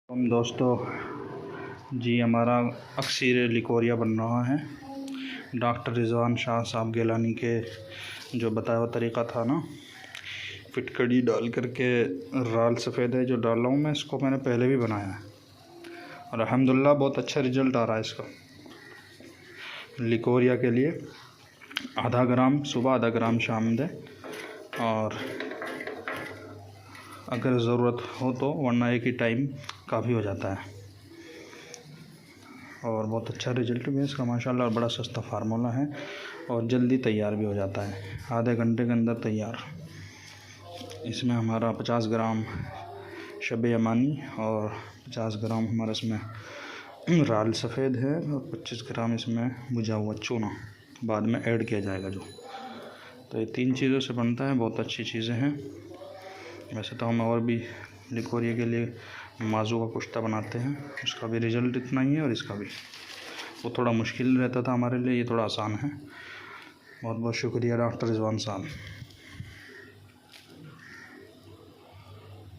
हम दोस्तों जी, हमारा अक्सर लिकोरिया बन रहा है। डॉक्टर रिजवान शाह साहब गिलानी के जो बताया हुआ तरीका था ना, फिटकड़ी डाल करके राल सफ़ेद है जो डाल रहा हूँ मैं, इसको मैंने पहले भी बनाया है और अल्हम्दुलिल्लाह बहुत अच्छा रिज़ल्ट आ रहा है इसका। लिकोरिया के लिए आधा ग्राम सुबह, आधा ग्राम शाम दें, और अगर ज़रूरत हो तो, वरना एक ही टाइम काफ़ी हो जाता है। और बहुत अच्छा रिजल्ट भी है इसका माशाल्लाह, और बड़ा सस्ता फार्मूला है और जल्दी तैयार भी हो जाता है, आधे घंटे के अंदर तैयार। इसमें हमारा 50 ग्राम शब अमानी और 50 ग्राम हमारा इसमें राल सफ़ेद है और 25 ग्राम इसमें भुजा हुआ चूना बाद में ऐड किया जाएगा जो। तो ये 3 चीज़ों से बनता है, बहुत अच्छी चीज़ें हैं। वैसे तो हम और भी लिकोरिया के लिए माजू का कुश्ता बनाते हैं, उसका भी रिज़ल्ट इतना ही है और इसका भी। वो थोड़ा मुश्किल रहता था हमारे लिए, ये थोड़ा आसान है। बहुत बहुत शुक्रिया डॉक्टर रिजवान साहब।